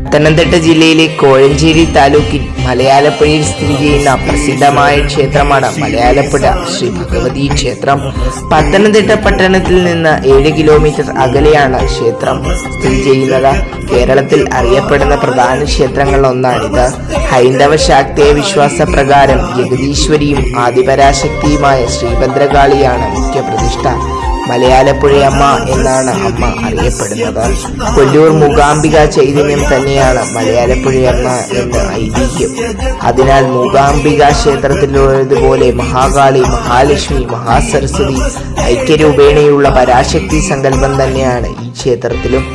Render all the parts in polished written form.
പത്തനംതിട്ട ജില്ലയിലെ കോഴഞ്ചേരി താലൂക്കിൽ മലയാലപ്പുഴയിൽ സ്ഥിതി ചെയ്യുന്ന പ്രസിദ്ധമായ ക്ഷേത്രമാണ് മലയാലപ്പുഴ ശ്രീ ഭഗവതി ക്ഷേത്രം. പത്തനംതിട്ട പട്ടണത്തിൽ നിന്ന് 7 കിലോമീറ്റർ അകലെയാണ് ക്ഷേത്രം സ്ഥിതി ചെയ്യുന്നത്. കേരളത്തിൽ അറിയപ്പെടുന്ന പ്രധാന ക്ഷേത്രങ്ങളിൽ ഒന്നാണിത്. ഹൈന്ദവ ശാക്തേയ വിശ്വാസ പ്രകാരം ജഗദീശ്വരിയും ആദിപരാശക്തിയുമായ ശ്രീഭദ്രകാളിയാണ് മുഖ്യ പ്രതിഷ്ഠ. മലയാലപ്പുഴയമ്മ എന്നാണ് അമ്മ അറിയപ്പെടുന്നത്. കൊല്ലൂർ മൂകാംബിക ചൈതന്യം തന്നെയാണ് മലയാലപ്പുഴയമ്മ എന്ന് ഐതിഹ്യം. അതിനാൽ മൂകാംബിക ക്ഷേത്രത്തിലുള്ളതുപോലെ മഹാകാളി, മഹാലക്ഷ്മി, മഹാസരസ്വതി ഐക്യരൂപേണയുള്ള പരാശക്തി സങ്കല്പം തന്നെയാണ് ഈ ക്ഷേത്രത്തിലും.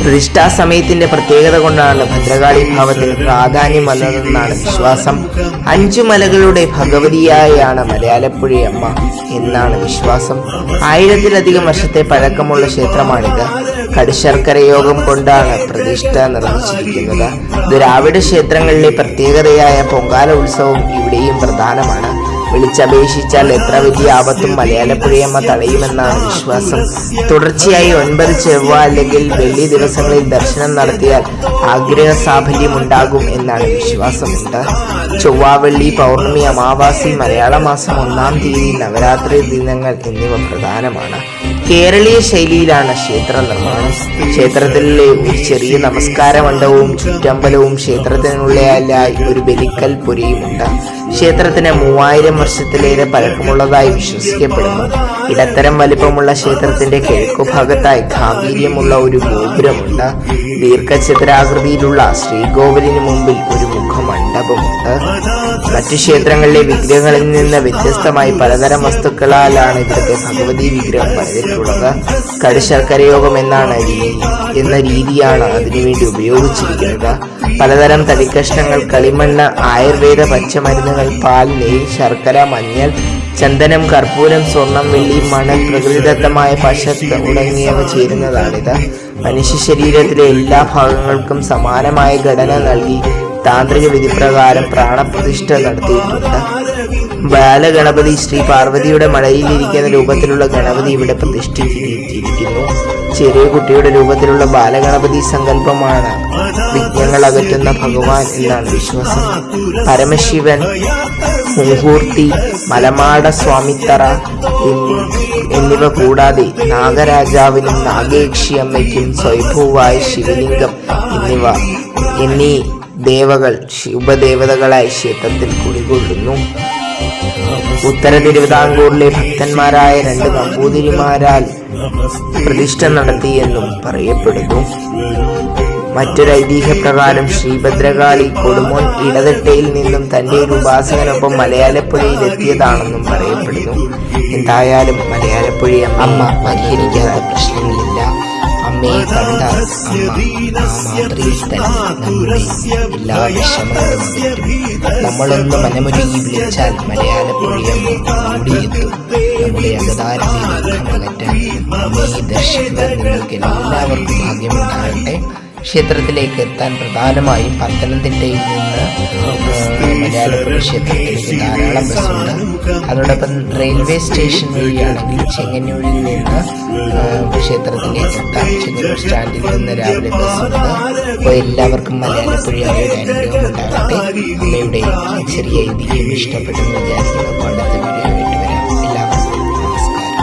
പ്രതിഷ്ഠാ സമയത്തിന്റെ പ്രത്യേകത കൊണ്ടാണ് ഭദ്രകാളി ഭാവത്തിന് പ്രാധാന്യം വന്നതെന്നാണ് വിശ്വാസം. 5 മലകളുടെ ഭഗവതിയായാണ് മലയാലപ്പുഴയമ്മ എന്നാണ് വിശ്വാസം. 1000-ലധികം വർഷത്തെ പഴക്കമുള്ള ക്ഷേത്രമാണിത്. കടുശർക്കര യോഗം കൊണ്ടാണ് പ്രതിഷ്ഠ നിർമ്മിച്ചിരിക്കുന്നത്. ദ്രാവിഡ ക്ഷേത്രങ്ങളിലെ പ്രത്യേകതയായ പൊങ്കാല ഉത്സവം ഇവിടെയും പ്രധാനമാണ്. വിളിച്ചപേക്ഷിച്ചാൽ എത്ര വലിയ ആപത്തും മലയാലപ്പുഴയമ്മ തടയുമെന്നാണ് വിശ്വാസം. തുടർച്ചയായി 9 ചൊവ്വ അല്ലെങ്കിൽ വെള്ളി ദിവസങ്ങളിൽ ദർശനം നടത്തിയാൽ ആഗ്രഹ സാഫല്യം ഉണ്ടാകും എന്നാണ് വിശ്വാസമുണ്ട്. ചൊവ്വ, വെള്ളി, പൗർണമി, അമാവാസി, മലയാള മാസം 1-ാം തീയതി, നവരാത്രി ദിനങ്ങൾ എന്നിവ പ്രധാനമാണ്. കേരളീയ ശൈലിയിലാണ് ക്ഷേത്ര നിർമ്മാണം. ക്ഷേത്രത്തിലെ ഒരു ചെറിയ നമസ്കാര മണ്ഡപവും ചുറ്റമ്പലവും ക്ഷേത്രത്തിനുള്ളിലായി ഒരു ബലിക്കൽ പുരയുമുണ്ട്. ക്ഷേത്രത്തിന് 3000 വർഷത്തിലേറെ പഴക്കമുള്ളതായി വിശ്വസിക്കപ്പെടുന്നു. ഇടത്തരം വലിപ്പമുള്ള ക്ഷേത്രത്തിന്റെ കിഴക്കുഭാഗത്തായി ഗാംഭീര്യമുള്ള ഒരു ഗോപുരമുണ്ട്. ദീർഘചതുരാകൃതിയിലുള്ള ശ്രീകോവിലിന് മുമ്പിൽ ഒരു മുഖമണ്ഡപമുണ്ട്. മറ്റു ക്ഷേത്രങ്ങളിലെ വിഗ്രഹങ്ങളിൽ നിന്ന് വ്യത്യസ്തമായി പലതരം വസ്തുക്കളാലാണ് ഇവിടുത്തെ ഭഗവതി വിഗ്രഹം പണിതിട്ടുള്ളത്. കടുശർക്കരയോഗം എന്ന രീതിയാണ് അതിനുവേണ്ടി ഉപയോഗിച്ചിരിക്കുന്നത്. പലതരം തടിക്കഷ്ണങ്ങൾ, കളിമണ്ണ്, ആയുർവേദ പച്ചമരുന്നുകൾ, പാൽ, നെയ്യ്, ശർക്കര, മഞ്ഞൾ, ചന്ദനം, കർപ്പൂരം, സ്വർണം, വെള്ളി, മണൽ, പ്രകൃതിദത്തമായ പശ തുടങ്ങിയവ ചേരുന്നതാണിത്. മനുഷ്യ ശരീരത്തിലെ എല്ലാ ഭാഗങ്ങൾക്കും സമാനമായ ഘടന നൽകി താന്ത്രിക വിധിപ്രകാരം പ്രാണപ്രതിഷ്ഠ നടത്തിയിട്ടുണ്ട്. ബാലഗണപതി, ശ്രീ പാർവതിയുടെ മടയിലിരിക്കുന്ന രൂപത്തിലുള്ള ഗണപതി ഇവിടെ പ്രതിഷ്ഠിച്ചിരിക്കുന്നു. ചെറിയ കുട്ടിയുടെ രൂപത്തിലുള്ള ബാലഗണപതി സങ്കല്പമാണ് വിഘ്നങ്ങൾ അകറ്റുന്ന ഭഗവാൻ എന്നാണ് വിശ്വാസം. പരമശിവൻ, മുഹൂർത്തി, മലമാട സ്വാമിത്തറ എന്നിവ കൂടാതെ നാഗരാജാവിനും നാഗേക്ഷിയമ്മയ്ക്കും സ്വയംഭൂവായ ശിവലിംഗം എന്നീ ദേവകൾ ഉപദേവതകളായി ക്ഷേത്രത്തിൽ കുടികൊള്ളുന്നു. ഉത്തര തിരുവിതാംകൂറിലെ ഭക്തന്മാരായ 2 നമ്പൂതിരിമാരാൽ പ്രതിഷ്ഠ നടത്തിയെന്നും പറയപ്പെടുന്നു. മറ്റൊരു ഐതിഹ്യപ്രകാരം ശ്രീഭദ്രകാളി കൊടുമോൻ ഇടതെട്ടയിൽ നിന്നും തന്റെ ഒരു ഉപാസകനൊപ്പം മലയാലപ്പുഴയിൽ എത്തിയതാണെന്നും പറയപ്പെടുന്നു. എന്തായാലും മലയാലപ്പുഴയമ്മ പരിഹരിക്കാത്ത പ്രശ്നങ്ങളില്ല. അമ്മയെ കണ്ടാൽ അമ്മ ആ മാതൃയിൽ തന്നെ നമ്മുടെ എല്ലാ വിഷമങ്ങളും അകറ്റും. നമ്മളൊന്ന് മനമൊരുങ്ങി വിളിച്ചാൽ മലയാലപ്പുഴയമ്മ ഓടിയെത്തും. നമ്മുടെ അകതാരിലെ ദുഃഖം അകറ്റാൻ അമ്മയെ ദർശിക്കുവാൻ നിങ്ങൾക്ക് എല്ലാവർക്കും ഭാഗ്യമുണ്ടാകട്ടെ. ക്ഷേത്രത്തിലേക്ക് എത്താൻ പ്രധാനമായും പത്തനംതിട്ടയിൽ നിന്ന് മലയാലപ്പുഴ ക്ഷേത്രത്തിലേക്ക് ധാരാളം ബസ്സുണ്ട്. അതോടൊപ്പം റെയിൽവേ സ്റ്റേഷൻ വഴിയാണെങ്കിൽ ചെങ്ങന്നൂരിൽ നിന്ന് ക്ഷേത്രത്തിലേക്ക് എത്താം. ചെങ്ങന്നൂർ സ്റ്റാൻഡിൽ നിന്ന് രാവിലെ ബസ്സുണ്ട്. അപ്പോൾ എല്ലാവർക്കും മലയാലപ്പുഴയുടെ അനുഗ്രഹം ഉണ്ടാകട്ടെ. അമ്മയുടെ ചെറിയ ഐതിഹ്യം ഇഷ്ടപ്പെട്ടെന്ന് വിചാരിക്കുന്നു. അടുത്ത വീഡിയോ ആയിട്ട് വരാം. എല്ലാവർക്കും നമസ്കാരം.